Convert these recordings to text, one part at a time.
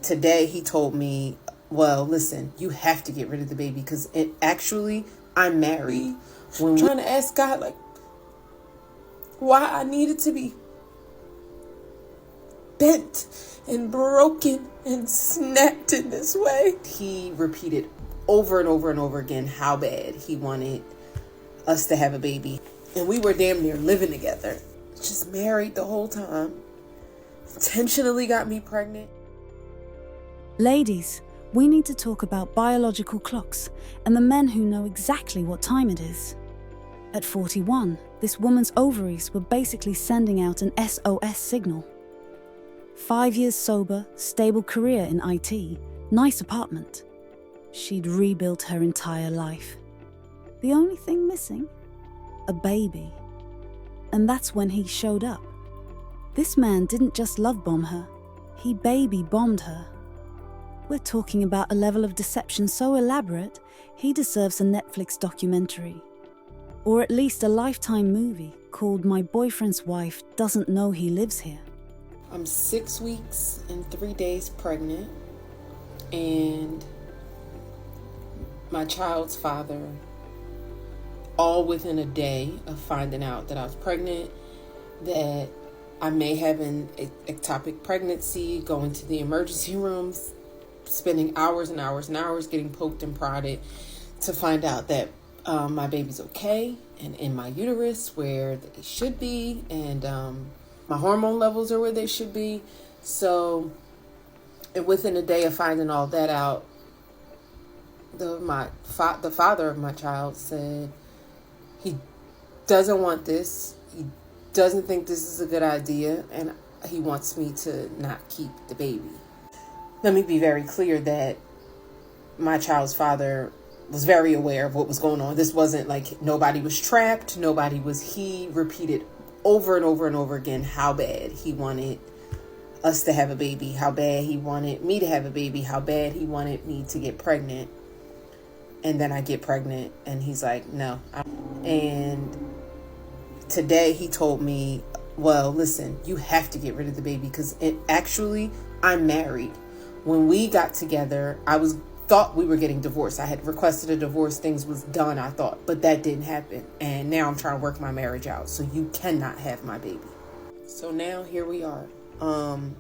today he told me, well, listen, you have to get rid of the baby because I'm married. When trying to ask God, like, why I needed to be bent and broken and snapped in this way. He repeated over and over and over again how bad he wanted us to have a baby. And we were damn near living together. Just married the whole time. Intentionally got me pregnant. Ladies, we need to talk about biological clocks and the men who know exactly what time it is. At 41, this woman's ovaries were basically sending out an SOS signal. 5 years sober, stable career in IT, nice apartment. She'd rebuilt her entire life. The only thing missing? A baby. And that's when he showed up. This man didn't just love bomb her, he baby bombed her. We're talking about a level of deception so elaborate, he deserves a Netflix documentary. Or at least a Lifetime movie called My Boyfriend's Wife Doesn't Know He Lives Here. I'm 6 weeks and 3 days pregnant, and my child's father, all within a day of finding out that I was pregnant, that I may have an ectopic pregnancy, going to the emergency rooms, spending hours and hours and hours getting poked and prodded to find out that my baby's okay and in my uterus where they should be, and my hormone levels are where they should be. So within a day of finding all that out, the father of my child said he doesn't want this. He doesn't think this is a good idea, and he wants me to not keep the baby. Let me be very clear that my child's father was very aware of what was going on. This wasn't like nobody was trapped. He repeated over and over and over again how bad he wanted us to have a baby, how bad he wanted me to have a baby, how bad he wanted me to get pregnant. And then I get pregnant and he's like, no. And today he told me, well, listen, you have to get rid of the baby because I'm married. When we got together, thought we were getting divorced. I had requested a divorce. Things was done, I thought, but that didn't happen. And now I'm trying to work my marriage out. So you cannot have my baby. So now here we are. And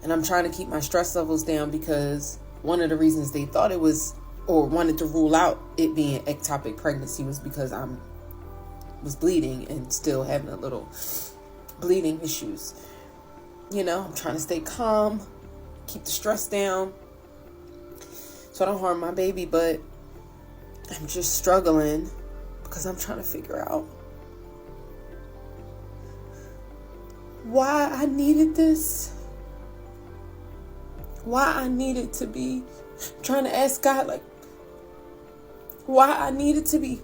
I'm trying to keep my stress levels down because one of the reasons they thought it was, or wanted to rule out it being ectopic pregnancy, was because I was bleeding and still having a little bleeding issues. You know, I'm trying to stay calm, keep the stress down so I don't harm my baby, but I'm just struggling because I'm trying to figure out why I needed this. Why I needed to be trying to ask God, like, why I needed to be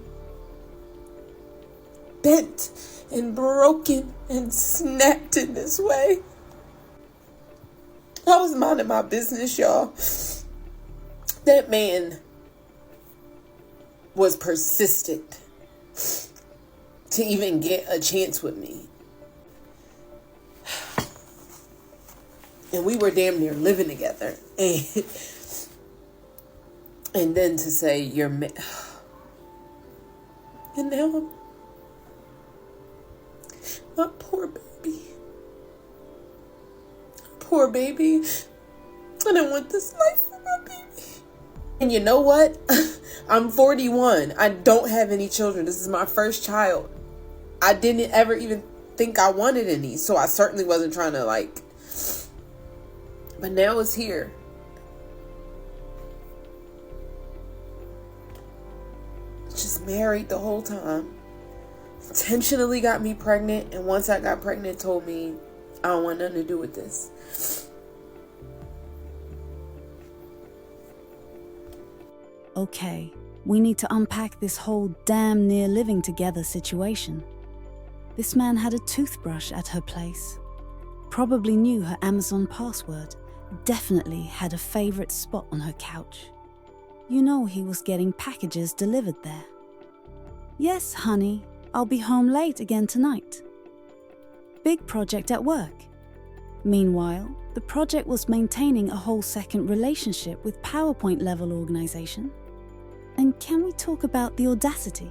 bent and broken and snapped in this way. I was minding my business, y'all. That man was persistent to even get a chance with me. And we were damn near living together. And then to say, and now my poor baby. Poor baby. I don't want this life for my baby. And you know what? I'm 41. I don't have any children. This is my first child. I didn't ever even think I wanted any. So I certainly wasn't trying to but now it's here. Just married the whole time. Intentionally got me pregnant. And once I got pregnant, told me I don't want nothing to do with this. Okay, we need to unpack this whole damn near living together situation. This man had a toothbrush at her place. Probably knew her Amazon password. Definitely had a favorite spot on her couch. You know he was getting packages delivered there. Yes, honey, I'll be home late again tonight. Big project at work. Meanwhile, the project was maintaining a whole second relationship with PowerPoint-level organization. And can we talk about the audacity?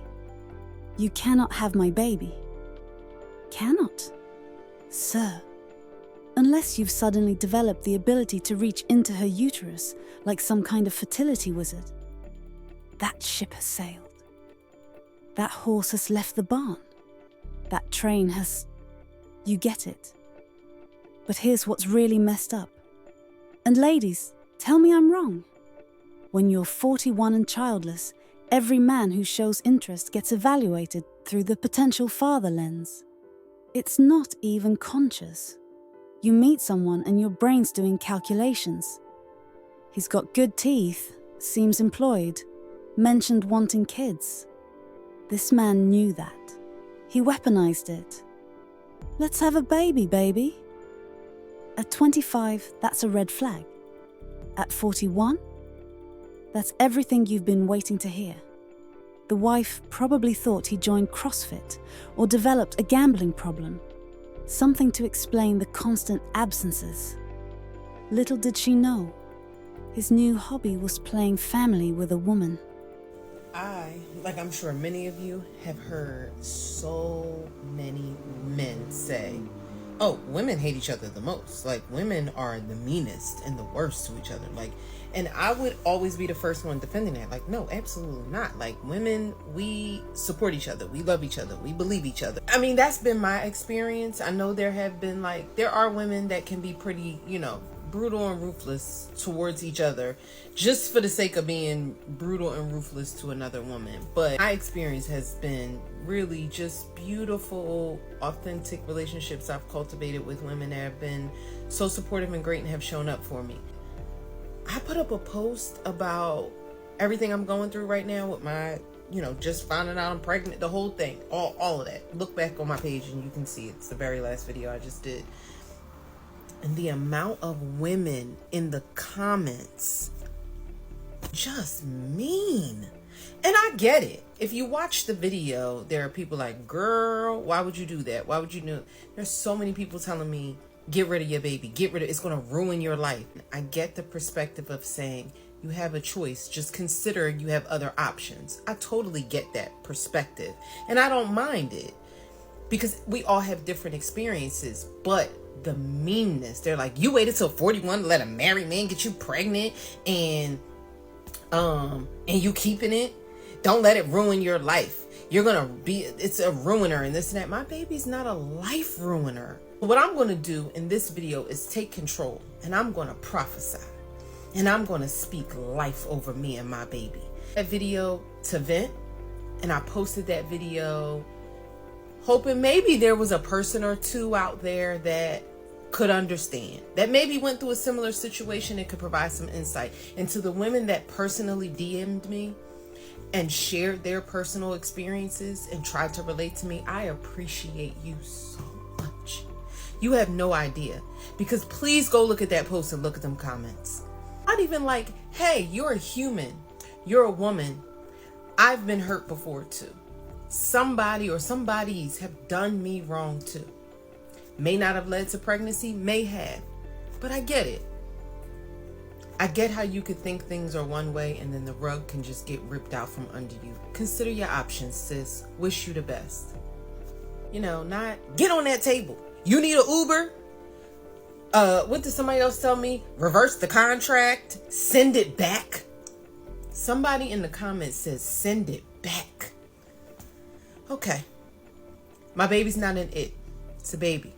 You cannot have my baby. Cannot? Sir. Unless you've suddenly developed the ability to reach into her uterus like some kind of fertility wizard. That ship has sailed. That horse has left the barn. That train has... You get it. But here's what's really messed up. And ladies, tell me I'm wrong. When you're 41 and childless, every man who shows interest gets evaluated through the potential father lens. It's not even conscious. You meet someone and your brain's doing calculations. He's got good teeth, seems employed, mentioned wanting kids. This man knew that. He weaponized it. Let's have a baby, baby. At 25, that's a red flag. At 41, that's everything you've been waiting to hear. The wife probably thought he joined CrossFit or developed a gambling problem. Something to explain the constant absences. Little did she know, his new hobby was playing family with a woman. Like I'm sure many of you, have heard so many men say, oh, women hate each other the most. Like, women are the meanest and the worst to each other. Like, and I would always be the first one defending that. Like, no, absolutely not. Like, women, we support each other. We love each other. We believe each other. I mean, that's been my experience. I know there are women that can be pretty, brutal and ruthless towards each other just for the sake of being brutal and ruthless to another woman. But my experience has been really just beautiful, authentic relationships I've cultivated with women that have been so supportive and great and have shown up for me. I put up a post about everything I'm going through right now with my, just finding out I'm pregnant, the whole thing, all of that. Look back on my page and you can see it's the very last video I just did. And the amount of women in the comments, just mean. And I get it. If you watch the video, there are people like, girl, why would you do that? Why would you do it? There's so many people telling me, get rid of your baby. It's going to ruin your life. I get the perspective of saying, you have a choice. Just consider you have other options. I totally get that perspective. And I don't mind it. Because we all have different experiences. But the meanness, they're like, you waited till 41 to let a married man get you pregnant and you keeping it. Don't let it ruin your life. It's a ruiner and this and that. My baby's not a life ruiner. What I'm going to do in this video is take control, and I'm going to prophesy, and I'm going to speak life over me and my baby. That video to vent, and I posted that video hoping maybe there was a person or two out there that could understand, that maybe went through a similar situation and could provide some insight. And to the women that personally DM'd me and shared their personal experiences and tried to relate to me, I appreciate you so much. You have no idea. Because please go look at that post and look at them comments. Not even like, hey, you're a human. You're a woman. I've been hurt before too. Somebody or somebodies have done me wrong too. May not have led to pregnancy, may have. But I get it. I get how you could think things are one way and then the rug can just get ripped out from under you. Consider your options, sis. Wish you the best. Not get on that table. You need an Uber? What did somebody else tell me? Reverse the contract. Send it back. Somebody in the comments says send it back. Okay. My baby's not an it. It's a baby.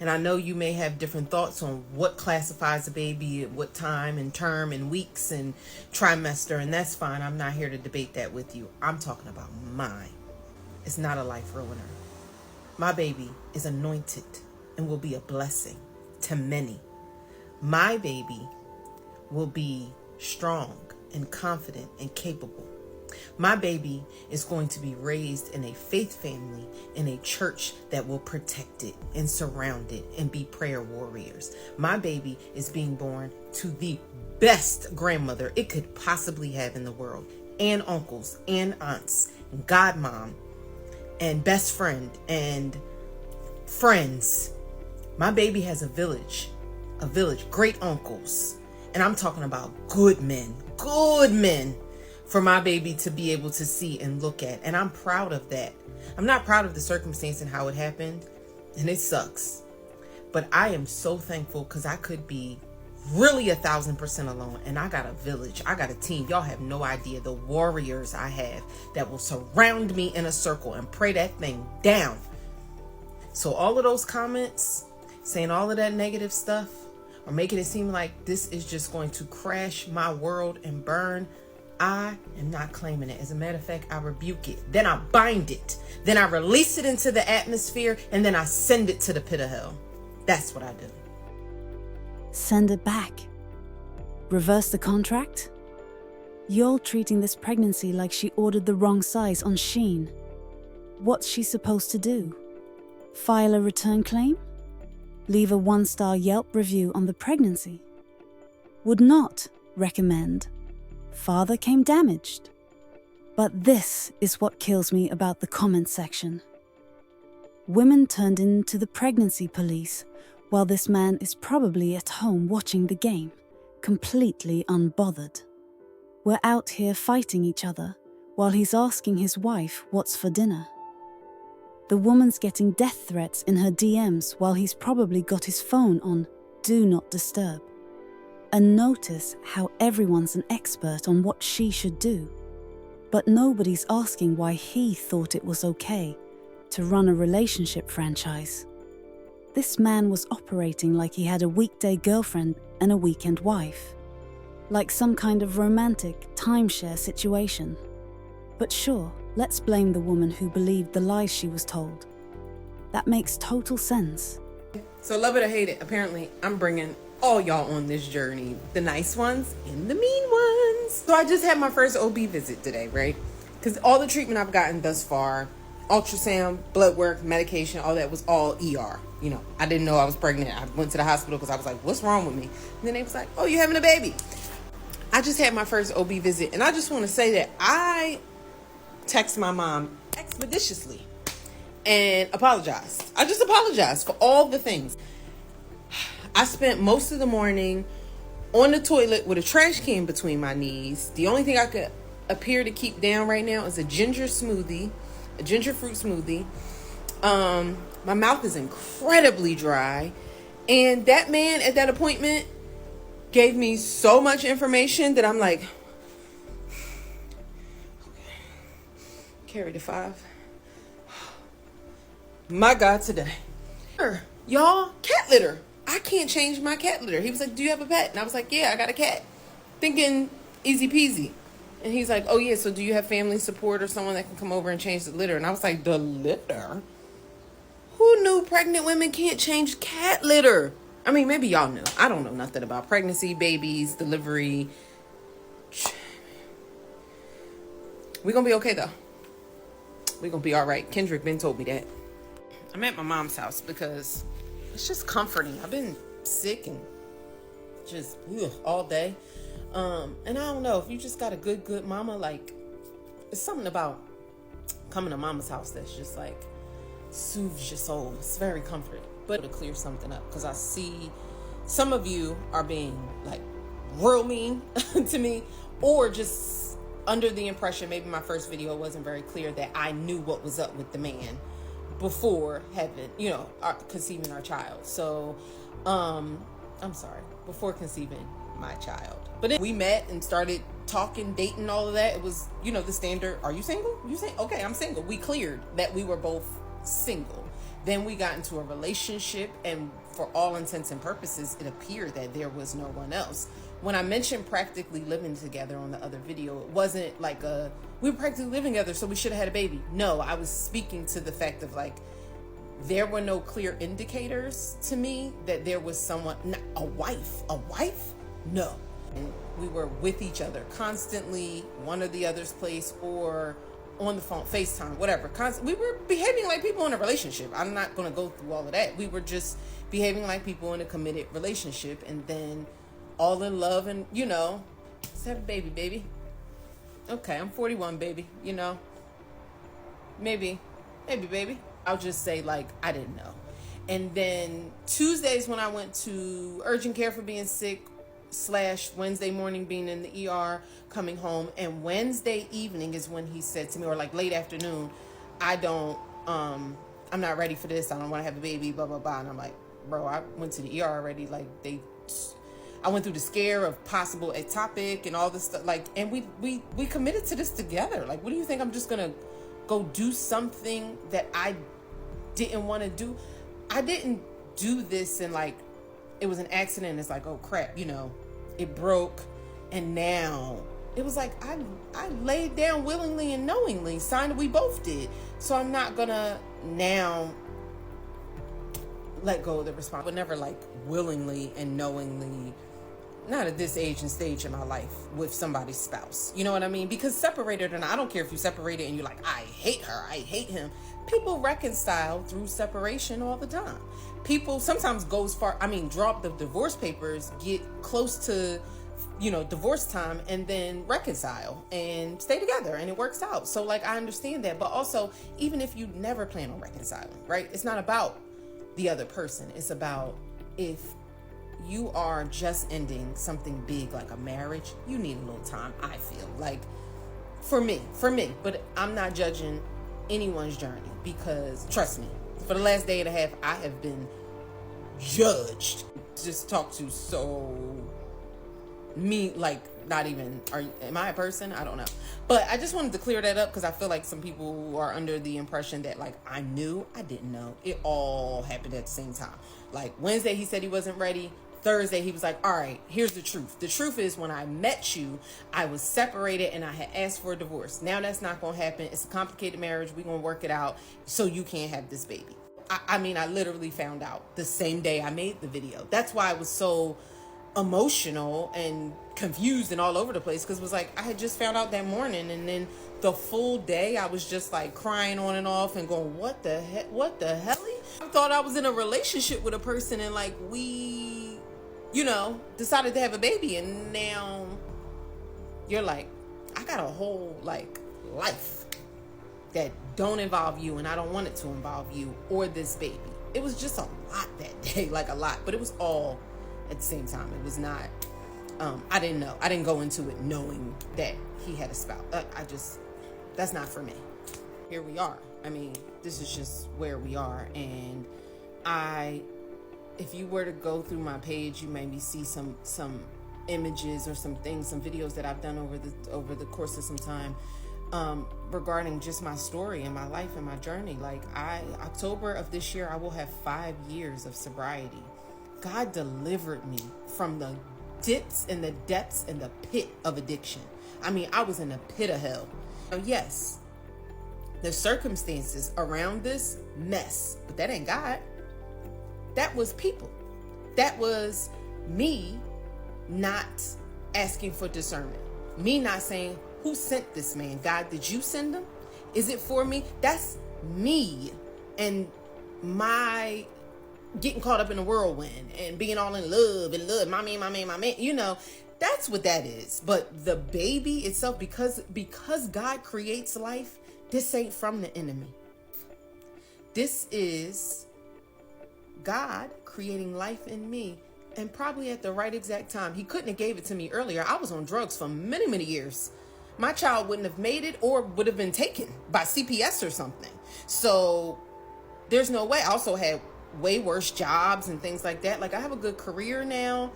And I know you may have different thoughts on what classifies a baby at what time and term and weeks and trimester, and that's fine. I'm not here to debate that with you. I'm talking about mine. It's not a life ruiner. My baby is anointed and will be a blessing to many. My baby will be strong and confident and capable. My baby is going to be raised in a faith family, in a church that will protect it and surround it and be prayer warriors. My baby is being born to the best grandmother it could possibly have in the world, and uncles and aunts, and godmom, and best friend and friends. My baby has a village, great uncles. And I'm talking about good men for my baby to be able to see and look at. And I'm proud of that. I'm not proud of the circumstance and how it happened, and it sucks. But I am so thankful because I could be really 1,000% alone, and I got a village. I got a team. Y'all have no idea the warriors I have that will surround me in a circle and pray that thing down. So all of those comments saying all of that negative stuff or making it seem like this is just going to crash my world and burn, I am not claiming it. As a matter of fact, I rebuke it. Then I bind it. Then I release it into the atmosphere, and then I send it to the pit of hell. That's what I do. Send it back. Reverse the contract? You're treating this pregnancy like she ordered the wrong size on Shein. What's she supposed to do? File a return claim? Leave a 1-star Yelp review on the pregnancy? Would not recommend. Father came damaged. But this is what kills me about the comment section. Women turned into the pregnancy police while this man is probably at home watching the game, completely unbothered. We're out here fighting each other while he's asking his wife what's for dinner. The woman's getting death threats in her DMs while he's probably got his phone on Do Not Disturb. And notice how everyone's an expert on what she should do. But nobody's asking why he thought it was okay to run a relationship franchise. This man was operating like he had a weekday girlfriend and a weekend wife. Like some kind of romantic timeshare situation. But sure, let's blame the woman who believed the lies she was told. That makes total sense. So love it or hate it, apparently I'm bringing all y'all on this journey. The nice ones and the mean ones. So I just had my first OB visit today, right? Because all the treatment I've gotten thus far, ultrasound, blood work, medication, all that was all ER. You know, I didn't know I was pregnant. I went to the hospital because I was like, what's wrong with me? And then they was like, oh, you're having a baby. I just had my first OB visit. And I just want to say that I text my mom expeditiously and apologized. I just apologized for all the things. I spent most of the morning on the toilet with a trash can between my knees. The only thing I could appear to keep down right now is a ginger fruit smoothie. My mouth is incredibly dry. And that man at that appointment gave me so much information that I'm like, carry the 5. My God, today. Y'all, cat litter. I can't change my cat litter. He was like, do you have a pet? And I was like, yeah, I got a cat. Thinking easy peasy. And he's like, oh yeah, so do you have family support or someone that can come over and change the litter? And I was like, the litter? Who knew pregnant women can't change cat litter? I mean, maybe y'all knew. I don't know nothing about pregnancy, babies, delivery. We're going to be okay though. We're going to be all right. Kendrick Ben told me that. I'm at my mom's house because it's just comforting. I've been sick and just all day. And I don't know, if you just got a good mama, like, it's something about coming to mama's house that's just like soothes your soul. It's very comforting. But to clear something up, because I see some of you are being like real mean to me, or just under the impression, maybe my first video wasn't very clear, that I knew what was up with the man before having, conceiving our child. So, I'm sorry, before conceiving my child. But then we met and started talking, dating, all of that. It was, the standard, are you single? You say, okay, I'm single. We cleared that we were both single. Then we got into a relationship, and for all intents and purposes, it appeared that there was no one else. When I mentioned practically living together on the other video, it wasn't like we were practically living together, so we should have had a baby. No, I was speaking to the fact of like, there were no clear indicators to me that there was someone, a wife, no. And we were with each other constantly, one or the other's place, or on the phone, FaceTime, whatever. We were behaving like people in a relationship. I'm not going to go through all of that. We were just behaving like people in a committed relationship, and then all in love, and let's have a baby. Okay, I'm 41, baby, maybe baby. I'll just say, like, I didn't know. And then Tuesdays when I went to urgent care for being sick / Wednesday morning being in the ER, coming home. And Wednesday evening is when he said to me, or like late afternoon, I'm not ready for this. I don't want to have a baby, blah, blah, blah. And I'm like, bro, I went to the ER already. Like I went through the scare of possible ectopic and all this stuff. Like, and we committed to this together. Like, what do you think? I'm just going to go do something that I didn't want to do? I didn't do this and like, it was an accident. It's like, oh crap, it broke. And now it was like, I laid down willingly and knowingly, signed, we both did. So I'm not gonna now let go of the responsibility. But never like willingly and knowingly, not at this age and stage in my life with somebody's spouse. You know what I mean? Because separated or not, I don't care if you separated and you're like, I hate her, I hate him. People reconcile through separation all the time. People sometimes drop the divorce papers, get close to, divorce time, and then reconcile and stay together, and it works out. So like, I understand that. But also, even if you never plan on reconciling, right? It's not about the other person. It's about if you are just ending something big like a marriage, you need a little time, I feel like, for me, but I'm not judging anyone's journey, because trust me, for the last day and a half, I have been judged, just talked to so me, like, not even, am I a person? I don't know. But I just wanted to clear that up, because I feel like some people are under the impression that like I knew. I didn't know. It all happened at the same time. Like Wednesday he said he wasn't ready. Thursday he was like, all right, here's the truth. The truth is, when I met you, I was separated and I had asked for a divorce. Now that's not going to happen. It's a complicated marriage. We're going to work it out so you can't have this baby. I literally found out the same day I made the video. That's why I was so emotional and confused and all over the place, because it was like I had just found out that morning, and then the full day I was just like crying on and off and going, what the hell? I thought I was in a relationship with a person, and like we decided to have a baby, and now you're like, I got a whole like life that don't involve you, and I don't want it to involve you or this baby. It was just a lot that day, like a lot, but it was all at the same time. It was not, I didn't know. I didn't go into it knowing that he had a spouse. That's not for me. Here we are. I mean, this is just where we are. And if you were to go through my page, you maybe see some images or some things, some videos that I've done over the course of some time, regarding just my story and my life and my journey. Like October of this year, I will have 5 years of sobriety. God delivered me from the dips and the depths and the pit of addiction. I mean, I was in the pit of hell. Now, yes, the circumstances around this mess, but that ain't God. That was people. That was me not asking for discernment. Me not saying, who sent this man? God, did you send him? Is it for me? That's me and my getting caught up in the whirlwind and being all in love and my man. That's what that is. But the baby itself, because God creates life, this ain't from the enemy. This is God creating life in me, and probably at the right exact time. He couldn't have gave it to me earlier. I was on drugs for many, many years. My child wouldn't have made it, or would have been taken by CPS or something. So there's no way. I also had way worse jobs and things like that. Like, I have a good career now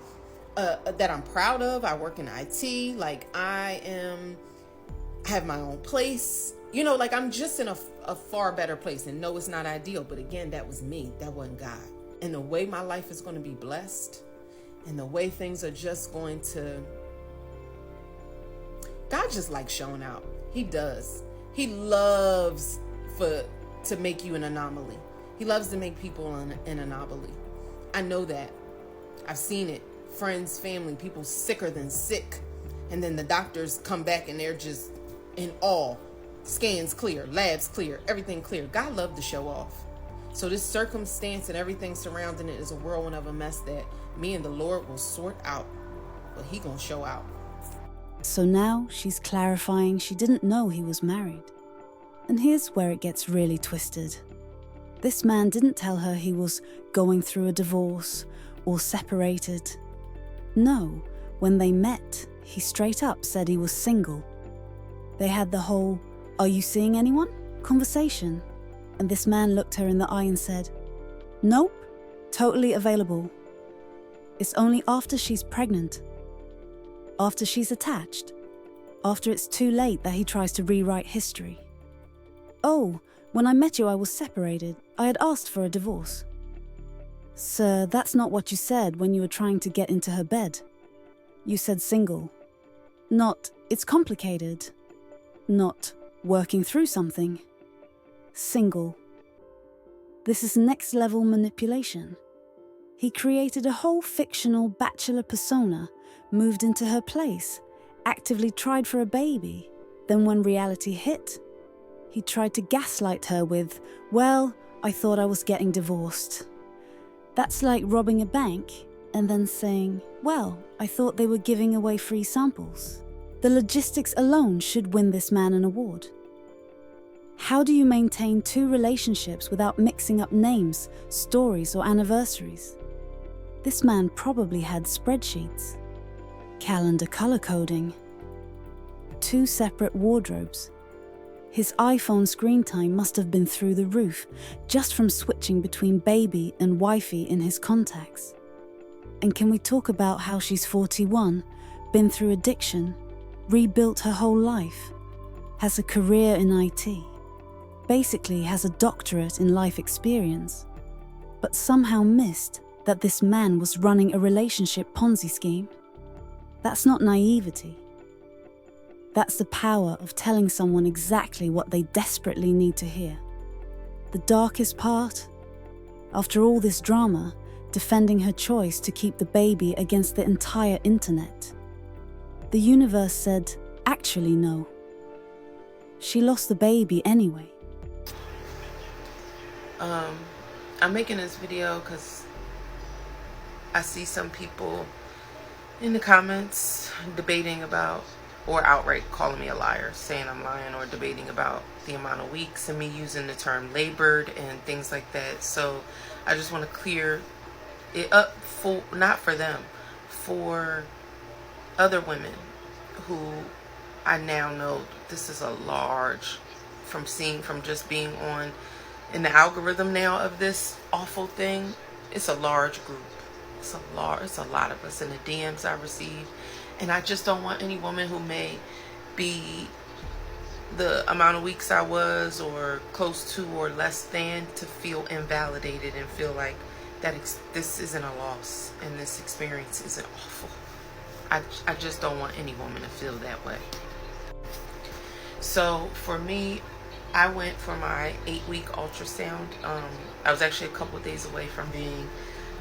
that I'm proud of. I work in IT. Like, I have my own place. Like, I'm just in a far better place. And no, it's not ideal. But again, that was me. That wasn't God. And the way my life is going to be blessed, and the way things are just going to, God just likes showing out. He does. He loves to make you an anomaly. He loves to make people an anomaly. I know that. I've seen it. Friends, family, people sicker than sick. And then the doctors come back and they're just in awe. Scans clear, labs clear, everything clear. God loved to show off. So this circumstance and everything surrounding it is a whirlwind of a mess that me and the Lord will sort out. But he gonna show out. So now she's clarifying she didn't know he was married. And here's where it gets really twisted. this man didn't tell her he was going through a divorce or separated. No, when they met, he straight up said he was single. They had the whole, "Are you seeing anyone?" conversation, and this man looked her in the eye and said, "Nope, totally available. It's only after she's pregnant, after she's attached, after it's too late that he tries to rewrite history. Oh, when I met you I was separated. I had asked for a divorce." Sir, that's not what you said when you were trying to get into her bed. You said single. Not, it's complicated. Not, working through something. Single. This is next level manipulation. He created a whole fictional bachelor persona, moved into her place, actively tried for a baby. Then when reality hit, he tried to gaslight her with, "Well, I thought I was getting divorced." That's like robbing a bank and then saying, "Well, I thought they were giving away free samples." The logistics alone should win this man an award. How do you maintain two relationships without mixing up names, stories, or anniversaries? This man probably had spreadsheets, calendar color coding, 2 separate wardrobes. His iPhone screen time must have been through the roof just from switching between baby and wifey in his contacts. And can we talk about how she's 41, been through addiction, rebuilt her whole life, has a career in IT, basically has a doctorate in life experience, but somehow missed that this man was running a relationship Ponzi scheme? That's not naivety. That's the power of telling someone exactly what they desperately need to hear. The darkest part? After all this drama, defending her choice to keep the baby against the entire internet. The universe said, actually no. She lost the baby anyway. I'm making this video because I see some people in the comments debating about, or outright calling me a liar, saying I'm lying, or debating about the amount of weeks and me using the term labored and things like that. So I just want to clear it up for, not for them, for other women who I now know this is a large, from just being on in the algorithm now of this awful thing, it's a large group. It's a lot of us in the DMs I receive. And I just don't want any woman who may be the amount of weeks I was, or close to, or less than, to feel invalidated and feel like that this isn't a loss and this experience isn't awful. I just don't want any woman to feel that way. So for me, I went for my 8-week ultrasound. I was actually a couple of days away from being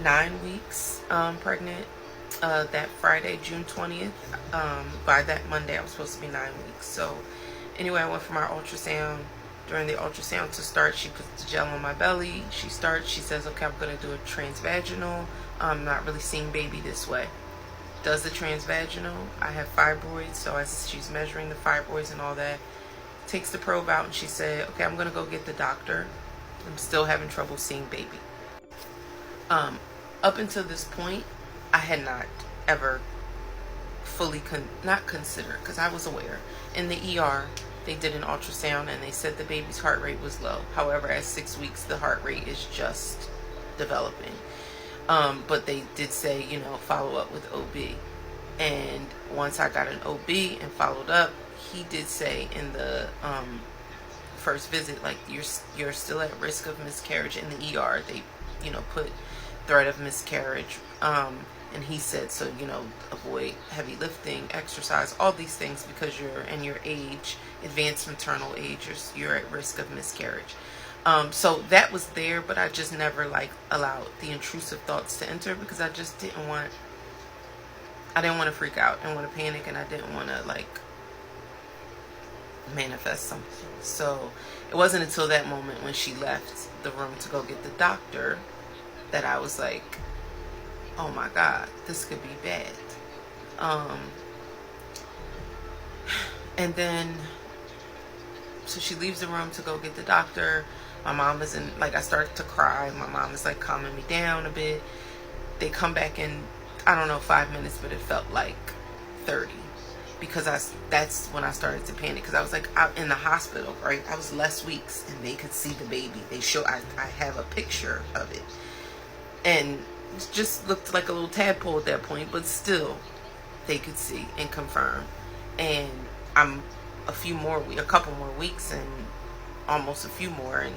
9 weeks pregnant. That Friday, June 20th. By that Monday, I was supposed to be 9 weeks. So anyway, I went for my ultrasound. During the ultrasound to start, she puts the gel on my belly. She says, okay, I'm going to do a transvaginal. I'm not really seeing baby this way. Does the transvaginal. I have fibroids, so as she's measuring the fibroids and all that, takes the probe out, and she said, okay, I'm going to go get the doctor. I'm still having trouble seeing baby. Up until this point, I had not ever fully not considered, because I was aware. In the ER, they did an ultrasound and they said the baby's heart rate was low. However, at 6 weeks, the heart rate is just developing. But they did say, follow up with OB. And once I got an OB and followed up, he did say in the first visit, like, you're still at risk of miscarriage. In the ER, they put threat of miscarriage. And he said, so, avoid heavy lifting, exercise, all these things, because you're in your age, advanced maternal age, you're at risk of miscarriage. So that was there, but I just never allowed the intrusive thoughts to enter, because I just didn't want to freak out and want to panic, and I didn't want to manifest something. So it wasn't until that moment when she left the room to go get the doctor that I was like, oh my God, this could be bad. And then, so she leaves the room to go get the doctor. My mom is in, like, I started to cry. My mom is like calming me down a bit. They come back in, I don't know, 5 minutes, but it felt like 30, because that's when I started to panic, because I was like out in the hospital, right? I was less weeks, and they could see the baby. They show, I have a picture of it, and it just looked like a little tadpole at that point, but still they could see and confirm. And I'm a couple more weeks, and almost a few more, and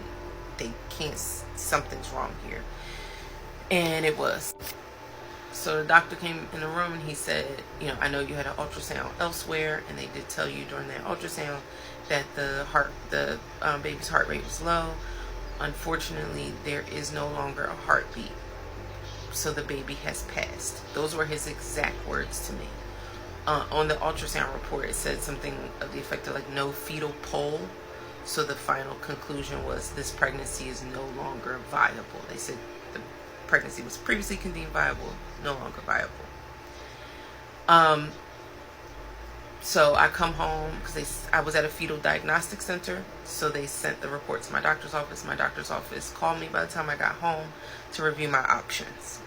they can't, something's wrong here. And it was. So the doctor came in the room, and he said, I know you had an ultrasound elsewhere, and they did tell you during that ultrasound that the baby's heart rate was low. Unfortunately, there is no longer a heartbeat, so the baby has passed. Those were his exact words to me. On the ultrasound report, it said something of the effect of like no fetal pole. So the final conclusion was this pregnancy is no longer viable. They said the pregnancy was previously deemed viable, no longer viable. So I come home, because I was at a fetal diagnostic center, so they sent the report to my doctor's office. My doctor's office called me by the time I got home to review my options.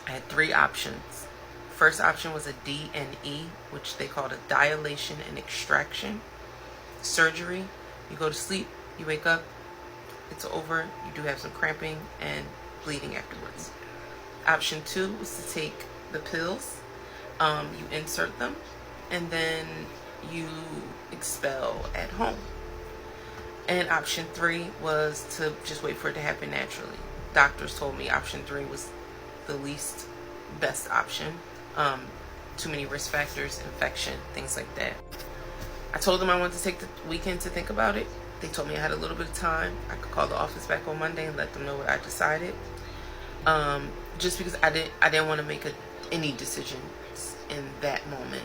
I had 3 options. First option was a D&E, which they called a dilation and extraction surgery. You go to sleep, you wake up, it's over, you do have some cramping and bleeding afterwards. Option 2 was to take the pills, you insert them, and then you expel at home. And option 3 was to just wait for it to happen naturally. Doctors told me option 3 was the least best option. Too many risk factors, infection, things like that. I told them I wanted to take the weekend to think about it. They told me I had a little bit of time. I could call the office back on Monday and let them know what I decided. Just because I didn't want to make any decisions in that moment.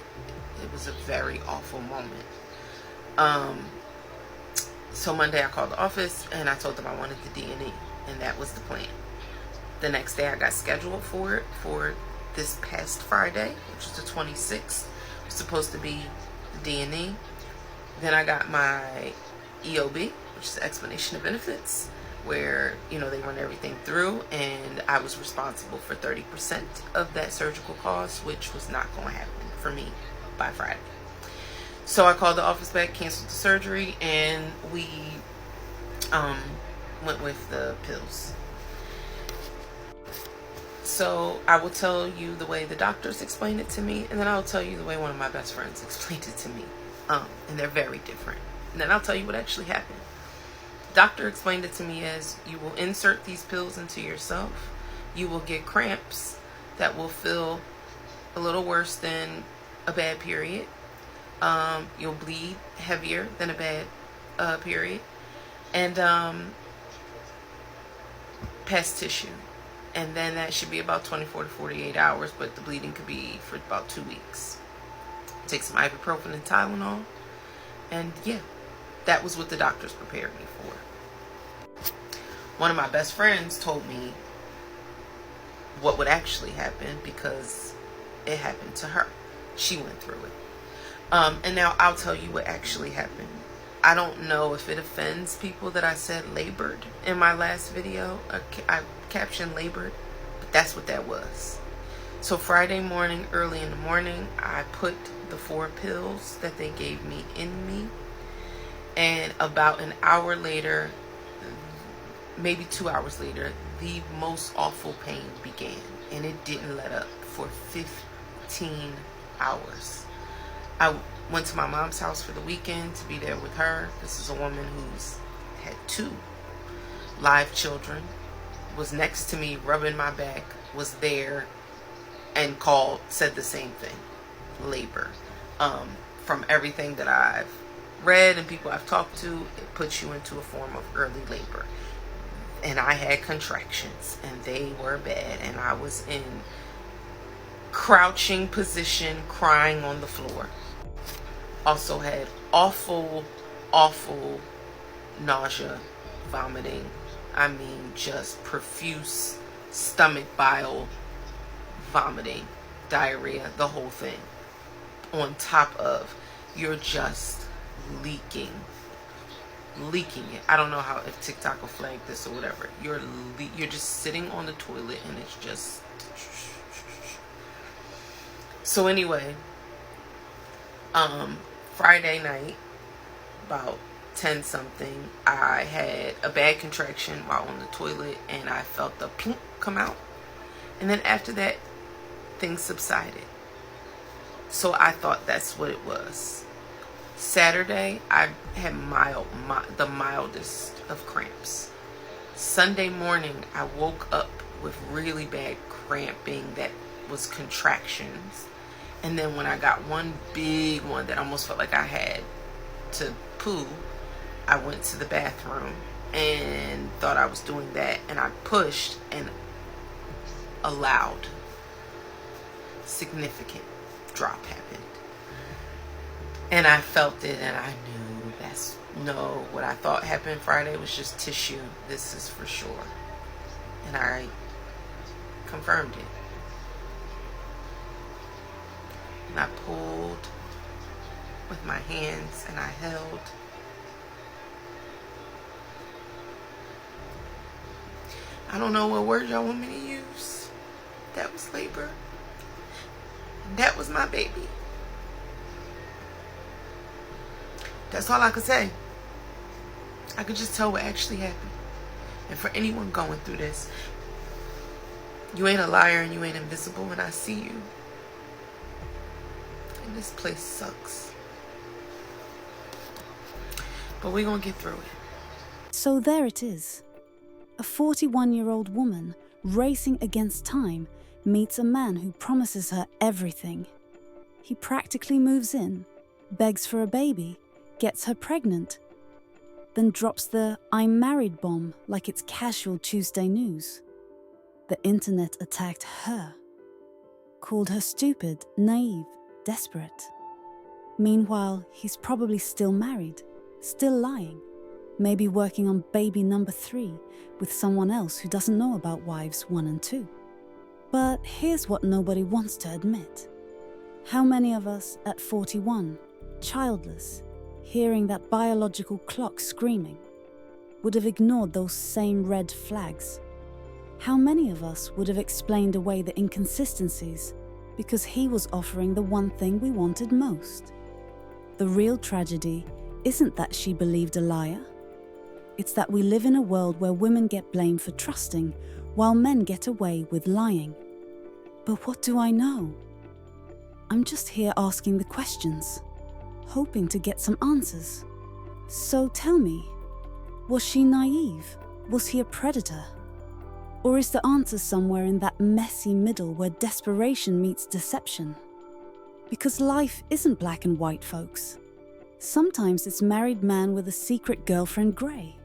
It was a very awful moment. So Monday I called the office and I told them I wanted the D&E, and that was the plan. The next day I got scheduled for it for this past Friday, which is the 26th. It was supposed to be the D&E. Then I got my EOB, which is the explanation of benefits, where they run everything through, and I was responsible for 30% of that surgical cost, which was not going to happen for me by Friday. So I called the office back, canceled the surgery, and we went with the pills. So I will tell you the way the doctors explained it to me, and then I'll tell you the way one of my best friends explained it to me. And they're very different. And then I'll tell you what actually happened. Doctor explained it to me as, you will insert these pills into yourself. You will get cramps that will feel a little worse than a bad period. You'll bleed heavier than a bad period. And past tissue. And then that should be about 24 to 48 hours, but the bleeding could be for about 2 weeks. Take some ibuprofen and Tylenol. And yeah, that was what the doctors prepared me for. One of my best friends told me what would actually happen, because it happened to her. She went through it. And now I'll tell you what actually happened. I don't know if it offends people that I said labored in my last video. I captioned labored, but that's what that was. So Friday morning, early in the morning, I put the 4 pills that they gave me in me. And about an hour later, maybe 2 hours later, the most awful pain began. And it didn't let up for 15 hours. I went to my mom's house for the weekend to be there with her. This is a woman who's had 2 live children, was next to me rubbing my back, was there, and said the same thing, labor. From everything that I've read and people I've talked to, it puts you into a form of early labor. And I had contractions, and they were bad, and I was in crouching position, crying on the floor. Also had awful nausea, vomiting. I mean, just profuse stomach bile, vomiting, diarrhea, the whole thing. On top of, you're just leaking leaking it. I don't know how, if TikTok will flag this or whatever. You're just sitting on the toilet and it's just. So anyway, Friday night, about 10 something, I had a bad contraction while on the toilet and I felt the plunk come out. And then after that, things subsided. So I thought that's what it was. Saturday, I had the mildest of cramps. Sunday morning, I woke up with really bad cramping that was contractions. And then when I got one big one that almost felt like I had to poo, I went to the bathroom and thought I was doing that. And I pushed, and a loud, significant drop happened. And I felt it, and I knew what I thought happened Friday was just tissue. This is for sure. And I confirmed it. And I pulled with my hands and I held. I don't know what word y'all want me to use. That was labor. That was my baby. That's all I could say. I could just tell what actually happened. And for anyone going through this, you ain't a liar and you ain't invisible, and I see you. And this place sucks. But we're gonna get through it. So there it is. A 41-year-old woman racing against time meets a man who promises her everything. He practically moves in, begs for a baby, gets her pregnant, then drops the "I'm married" bomb like it's casual Tuesday news. The internet attacked her, called her stupid, naive, desperate. Meanwhile, he's probably still married, still lying, maybe working on baby number 3 with someone else who doesn't know about wives 1 and 2. But here's what nobody wants to admit. How many of us at 41, childless, hearing that biological clock screaming, would have ignored those same red flags? How many of us would have explained away the inconsistencies because he was offering the one thing we wanted most? The real tragedy isn't that she believed a liar. It's that we live in a world where women get blamed for trusting while men get away with lying. But what do I know? I'm just here asking the questions, hoping to get some answers. So tell me, was she naive? Was he a predator? Or is the answer somewhere in that messy middle where desperation meets deception? Because life isn't black and white, folks. Sometimes it's married man with a secret girlfriend grey.